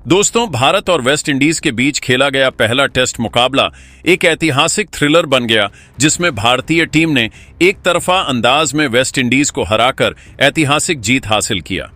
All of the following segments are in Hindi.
दोस्तों, भारत और वेस्ट इंडीज के बीच खेला गया पहला टेस्ट मुकाबला एक ऐतिहासिक थ्रिलर बन गया, जिसमें भारतीय टीम ने एक तरफा अंदाज में वेस्ट इंडीज को हराकर ऐतिहासिक जीत हासिल किया।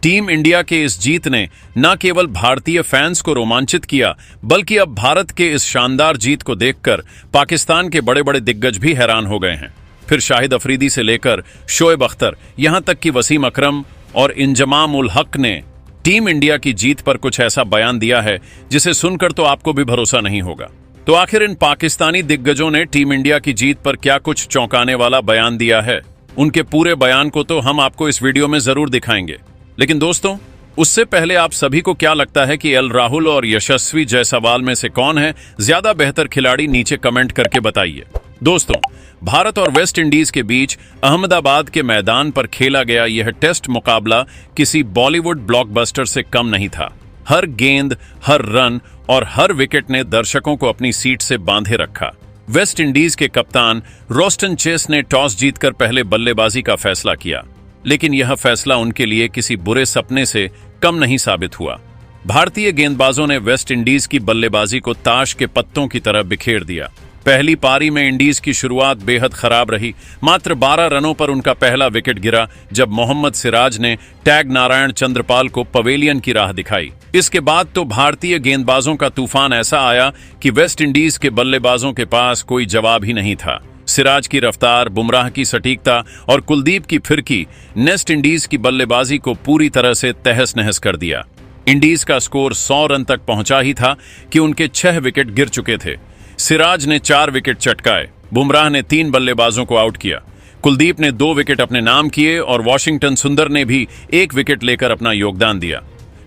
टीम इंडिया के इस जीत ने न केवल भारतीय फैंस को रोमांचित किया, बल्कि अब भारत के इस शानदार जीत को देखकर पाकिस्तान के बड़े बड़े दिग्गज भी हैरान हो गए हैं। फिर शाहिद अफरीदी से लेकर शोएब अख्तर, यहां तक कि वसीम अकरम और इंजमाम उल हक ने टीम इंडिया की जीत पर कुछ ऐसा बयान दिया है जिसे सुनकर तो आपको भी भरोसा नहीं होगा। तो आखिर इन पाकिस्तानी दिग्गजों ने टीम इंडिया की जीत पर क्या कुछ चौंकाने वाला बयान दिया है? उनके पूरे बयान को तो हम आपको इस वीडियो में जरूर दिखाएंगे। लेकिन दोस्तों, उससे पहले आप सभी को क्या लगता है कि एल राहुल और यशस्वी जायसवाल में से कौन है ज्यादा बेहतर खिलाड़ी? नीचे कमेंट करके बताइए। दोस्तों, भारत और वेस्ट इंडीज के बीच अहमदाबाद के मैदान पर खेला गया यह टेस्ट मुकाबला किसी बॉलीवुड ब्लॉकबस्टर से कम नहीं था। हर गेंद, हर रन और हर विकेट ने दर्शकों को अपनी सीट से बांधे रखा। वेस्ट इंडीज के कप्तान रोस्टन चेस ने टॉस जीतकर पहले बल्लेबाजी का फैसला किया, लेकिन यह फैसला उनके लिए किसी बुरे सपने से कम नहीं साबित हुआ। भारतीय गेंदबाजों ने वेस्ट इंडीज की बल्लेबाजी को ताश के पत्तों की तरह बिखेर दिया। पहली पारी में इंडीज की शुरुआत बेहद खराब रही। मात्र 12 रनों पर उनका पहला विकेट गिरा, जब मोहम्मद सिराज ने टैग नारायण चंद्रपाल को पवेलियन की राह दिखाई। इसके बाद तो भारतीय गेंदबाजों का तूफान ऐसा आया कि वेस्ट इंडीज के बल्लेबाजों के पास कोई जवाब ही नहीं था। सिराज की रफ्तार, बुमराह की सटीकता और कुलदीप की फिरकी वेस्ट इंडीज की बल्लेबाजी को पूरी तरह से तहस नहस कर दिया। इंडीज का स्कोर 100 रन तक पहुंचा ही था कि उनके 6 विकेट गिर चुके थे। सिराज ने 4 विकेट चटकाए, बुमराह ने 3 बल्लेबाजों को आउट किया, कुलदीप ने 2 विकेट अपने नाम किए और वॉशिंगटन सुंदर ने भी 1 विकेट लेकर अपना योगदान दिया।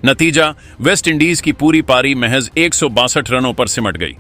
नतीजा, वेस्ट इंडीज की पूरी पारी महज 162 रनों पर सिमट गई।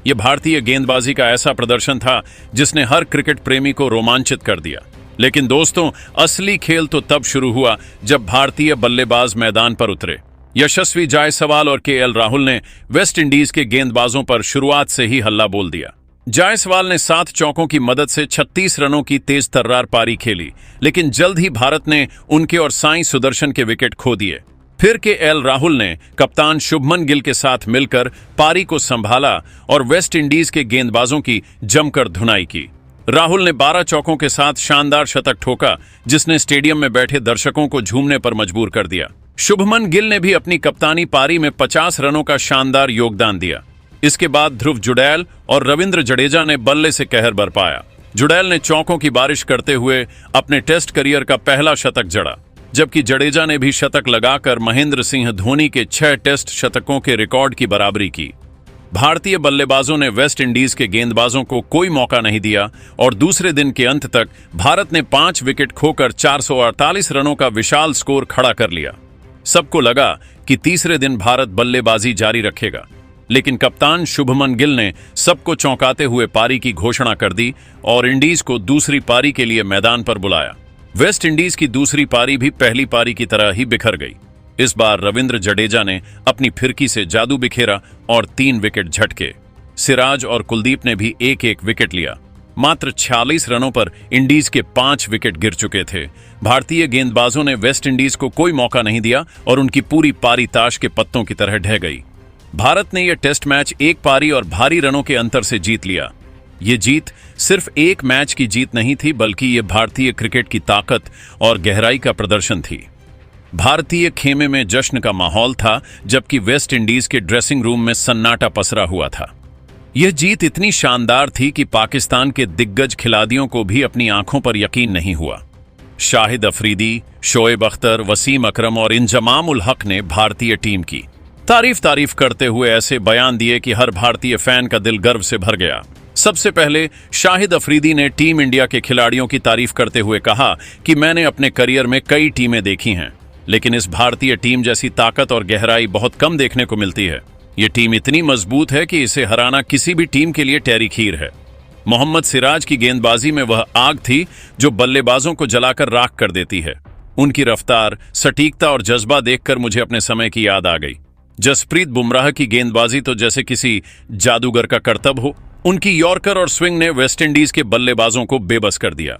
यह भारतीय गेंदबाजी का ऐसा प्रदर्शन था जिसने हर क्रिकेट प्रेमी को रोमांचित कर दिया। लेकिन दोस्तों, असली खेल तो तब शुरू हुआ जब भारतीय बल्लेबाज मैदान पर उतरे। यशस्वी जायसवाल और केएल राहुल ने वेस्ट इंडीज के गेंदबाजों पर शुरुआत से ही हल्ला बोल दिया। जायसवाल ने 7 चौकों की मदद से 36 रनों की तेज तर्रार पारी खेली, लेकिन जल्द ही भारत ने उनके और साई सुदर्शन के विकेट खो दिए। फिर केएल राहुल ने कप्तान शुभमन गिल के साथ मिलकर पारी को संभाला और वेस्ट इंडीज के गेंदबाजों की जमकर धुनाई की। राहुल ने 12 चौकों के साथ शानदार शतक ठोका, जिसने स्टेडियम में बैठे दर्शकों को झूमने पर मजबूर कर दिया। शुभमन गिल ने भी अपनी कप्तानी पारी में 50 रनों का शानदार योगदान दिया। इसके बाद ध्रुव जुड़ैल और रविंद्र जडेजा ने बल्ले से कहर बरपाया। जुड़ैल ने चौकों की बारिश करते हुए अपने टेस्ट करियर का पहला शतक जड़ा, जबकि जडेजा ने भी शतक लगाकर महेंद्र सिंह धोनी के 6 टेस्ट शतकों के रिकॉर्ड की बराबरी की। भारतीय बल्लेबाजों ने वेस्ट इंडीज के गेंदबाजों को कोई मौका नहीं दिया और दूसरे दिन के अंत तक भारत ने 5 विकेट खोकर 448 रनों का विशाल स्कोर खड़ा कर लिया। सबको लगा कि तीसरे दिन भारत बल्लेबाजी जारी रखेगा, लेकिन कप्तान शुभमन गिल ने सबको चौंकाते हुए पारी की घोषणा कर दी और इंडीज को दूसरी पारी के लिए मैदान पर बुलाया। वेस्ट इंडीज की दूसरी पारी भी पहली पारी की तरह ही बिखर गई। इस बार रविंद्र जडेजा ने अपनी फिरकी से जादू बिखेरा और 3 विकेट झटके। सिराज और कुलदीप ने भी 1-1 विकेट लिया। मात्र 46 रनों पर इंडीज के 5 विकेट गिर चुके थे। भारतीय गेंदबाजों ने वेस्ट इंडीज को कोई मौका नहीं दिया और उनकी पूरी पारी ताश के पत्तों की तरह ढह गई। भारत ने यह टेस्ट मैच एक पारी और भारी रनों के अंतर से जीत लिया। ये जीत सिर्फ एक मैच की जीत नहीं थी, बल्कि ये भारतीय क्रिकेट की ताकत और गहराई का प्रदर्शन थी। भारतीय खेमे में जश्न का माहौल था, जबकि वेस्ट इंडीज के ड्रेसिंग रूम में सन्नाटा पसरा हुआ था। यह जीत इतनी शानदार थी कि पाकिस्तान के दिग्गज खिलाड़ियों को भी अपनी आंखों पर यकीन नहीं हुआ। शाहिद अफरीदी, शोएब अख्तर, वसीम अकरम और इंजमाम उल हक ने भारतीय टीम की तारीफ करते हुए ऐसे बयान दिए कि हर भारतीय फैन का दिल गर्व से भर गया। सबसे पहले शाहिद अफरीदी ने टीम इंडिया के खिलाड़ियों की तारीफ करते हुए कहा कि मैंने अपने करियर में कई टीमें देखी हैं, लेकिन इस भारतीय टीम जैसी ताकत और गहराई बहुत कम देखने को मिलती है। ये टीम इतनी मजबूत है कि इसे हराना किसी भी टीम के लिए टैरी खीर है। मोहम्मद सिराज की गेंदबाजी में वह आग थी जो बल्लेबाजों को जलाकर राख कर देती है। उनकी रफ्तार, सटीकता और जज्बा देखकर मुझे अपने समय की याद आ गई। जसप्रीत बुमराह की गेंदबाजी तो जैसे किसी जादूगर का करतब हो। उनकी यॉर्कर और स्विंग ने वेस्ट इंडीज के बल्लेबाजों को बेबस कर दिया।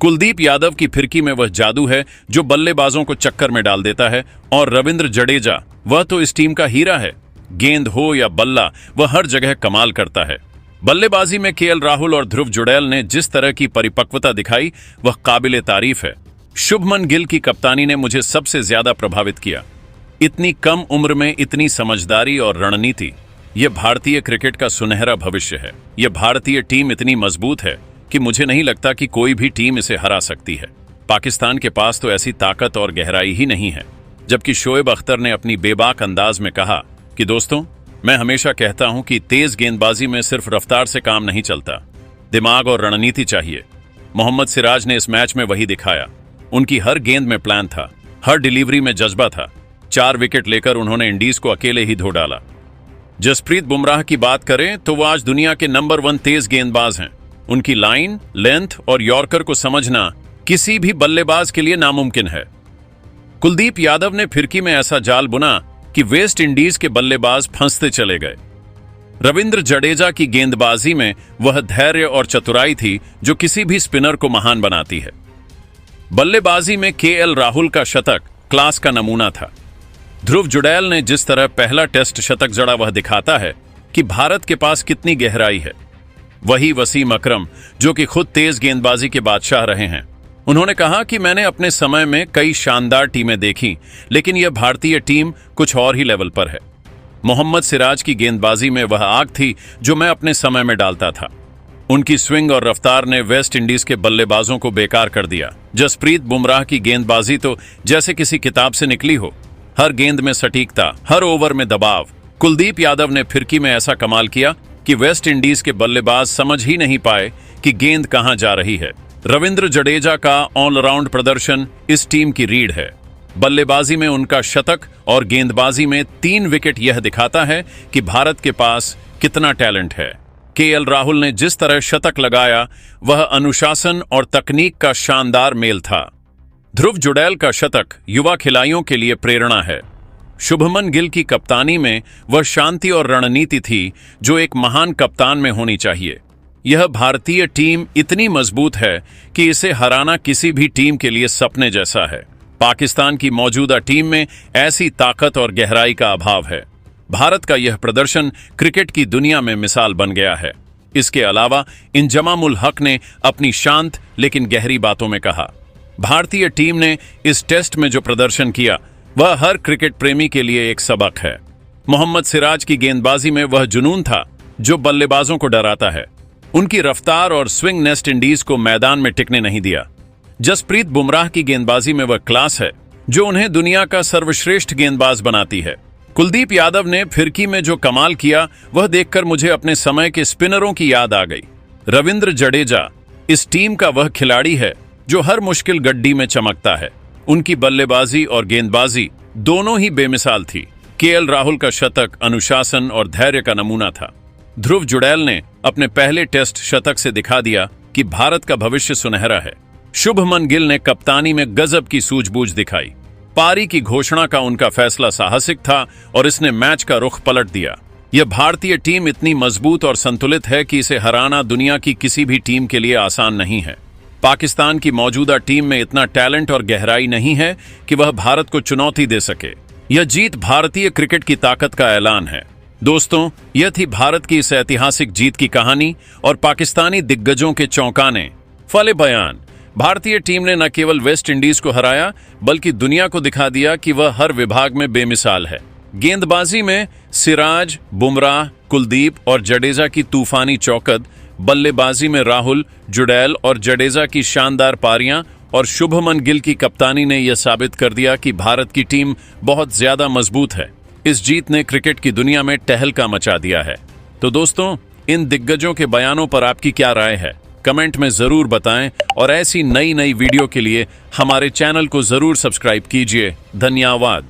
कुलदीप यादव की फिरकी में वह जादू है जो बल्लेबाजों को चक्कर में डाल देता है, और रविंद्र जडेजा वह तो इस टीम का हीरा है। गेंद हो या बल्ला, वह हर जगह कमाल करता है। बल्लेबाजी में केएल राहुल और ध्रुव जुड़ैल ने जिस तरह की परिपक्वता दिखाई वह काबिले तारीफ है। शुभमन गिल की कप्तानी ने मुझे सबसे ज्यादा प्रभावित किया। इतनी कम उम्र में इतनी समझदारी और रणनीति, यह भारतीय क्रिकेट का सुनहरा भविष्य है। यह भारतीय टीम इतनी मजबूत है कि मुझे नहीं लगता कि कोई भी टीम इसे हरा सकती है। पाकिस्तान के पास तो ऐसी ताकत और गहराई ही नहीं है। जबकि शोएब अख्तर ने अपनी बेबाक अंदाज में कहा कि दोस्तों, मैं हमेशा कहता हूं कि तेज गेंदबाजी में सिर्फ रफ्तार से काम नहीं चलता, दिमाग और रणनीति चाहिए। मोहम्मद सिराज ने इस मैच में वही दिखाया। उनकी हर गेंद में प्लान था, हर डिलीवरी में जज्बा था। 4 विकेट लेकर उन्होंने इंडीज को अकेले ही धो डाला। जसप्रीत बुमराह की बात करें तो वो आज दुनिया के नंबर 1 तेज गेंदबाज हैं। उनकी लाइन, लेंथ और यॉर्कर को समझना किसी भी बल्लेबाज के लिए नामुमकिन है। कुलदीप यादव ने फिरकी में ऐसा जाल बुना कि वेस्ट इंडीज के बल्लेबाज फंसते चले गए। रविंद्र जडेजा की गेंदबाजी में वह धैर्य और चतुराई थी जो किसी भी स्पिनर को महान बनाती है। बल्लेबाजी में केएल राहुल का शतक क्लास का नमूना था। ध्रुव जुड़ैल ने जिस तरह पहला टेस्ट शतक जड़ा वह दिखाता है कि भारत के पास कितनी गहराई है। वही वसीम अकरम जो कि खुद तेज गेंदबाजी के बादशाह रहे हैं। उन्होंने कहा कि मैंने अपने समय में कई शानदार टीमें देखी, लेकिन यह भारतीय टीम कुछ और ही लेवल पर है। मोहम्मद सिराज की गेंदबाजी में वह आग थी जो मैं अपने समय में डालता था। उनकी स्विंग और रफ्तार ने वेस्ट इंडीज के बल्लेबाजों को बेकार कर दिया। जसप्रीत बुमराह की गेंदबाजी तो जैसे किसी किताब से निकली हो। हर गेंद में सटीकता, हर ओवर में दबाव। कुलदीप यादव ने फिरकी में ऐसा कमाल किया कि वेस्ट इंडीज के बल्लेबाज समझ ही नहीं पाए कि गेंद कहां जा रही है। रविंद्र जडेजा का ऑलराउंड प्रदर्शन इस टीम की रीढ़ है। बल्लेबाजी में उनका शतक और गेंदबाजी में 3 विकेट यह दिखाता है कि भारत के पास कितना टैलेंट है। केएल राहुल ने जिस तरह शतक लगाया वह अनुशासन और तकनीक का शानदार मेल था। ध्रुव जुड़ैल का शतक युवा खिलाड़ियों के लिए प्रेरणा है। शुभमन गिल की कप्तानी में वह शांति और रणनीति थी जो एक महान कप्तान में होनी चाहिए। यह भारतीय टीम इतनी मजबूत है कि इसे हराना किसी भी टीम के लिए सपने जैसा है। पाकिस्तान की मौजूदा टीम में ऐसी ताकत और गहराई का अभाव है। भारत का यह प्रदर्शन क्रिकेट की दुनिया में मिसाल बन गया है। इसके अलावा इंजमाम उल हक ने अपनी शांत लेकिन गहरी बातों में कहा, भारतीय टीम ने इस टेस्ट में जो प्रदर्शन किया वह हर क्रिकेट प्रेमी के लिए एक सबक है। मोहम्मद सिराज की गेंदबाजी में वह जुनून था जो बल्लेबाजों को डराता है। उनकी रफ्तार और स्विंग नेस्ट इंडीज को मैदान में टिकने नहीं दिया। जसप्रीत बुमराह की गेंदबाजी में वह क्लास है जो उन्हें दुनिया का सर्वश्रेष्ठ गेंदबाज बनाती है। कुलदीप यादव ने फिरकी में जो कमाल किया वह देखकर मुझे अपने समय के स्पिनरों की याद आ गई। रविंद्र जडेजा इस टीम का वह खिलाड़ी है जो हर मुश्किल गड्डी में चमकता है। उनकी बल्लेबाजी और गेंदबाजी दोनों ही बेमिसाल थी। केएल राहुल का शतक अनुशासन और धैर्य का नमूना था। ध्रुव जुड़ैल ने अपने पहले टेस्ट शतक से दिखा दिया कि भारत का भविष्य सुनहरा है। शुभमन गिल ने कप्तानी में गजब की सूझबूझ दिखाई। पारी की घोषणा का उनका फैसला साहसिक था और इसने मैच का रुख पलट दिया। यह भारतीय टीम इतनी मजबूत और संतुलित है कि इसे हराना दुनिया की किसी भी टीम के लिए आसान नहीं है। पाकिस्तान की मौजूदा टीम में इतना टैलेंट और गहराई नहीं है कि वह भारत को चुनौती दे सके। यह जीत भारतीय क्रिकेट की ताकत का ऐलान है। दोस्तों, यह थी भारत की इस ऐतिहासिक जीत की कहानी और पाकिस्तानी दिग्गजों के चौंकाने फले बयान। भारतीय टीम ने न केवल वेस्ट इंडीज को हराया बल्कि दुनिया को दिखा दिया कि वह हर विभाग में बेमिसाल है। गेंदबाजी में सिराज, बुमराह, कुलदीप और जडेजा की तूफानी चौकद, बल्लेबाजी में राहुल, जुड़ैल और जडेजा की शानदार पारियां और शुभमन गिल की कप्तानी ने यह साबित कर दिया कि भारत की टीम बहुत ज्यादा मजबूत है। इस जीत ने क्रिकेट की दुनिया में टहलका मचा दिया है। तो दोस्तों, इन दिग्गजों के बयानों पर आपकी क्या राय है? कमेंट में जरूर बताएं और ऐसी नई वीडियो के लिए हमारे चैनल को जरूर सब्सक्राइब कीजिए। धन्यवाद।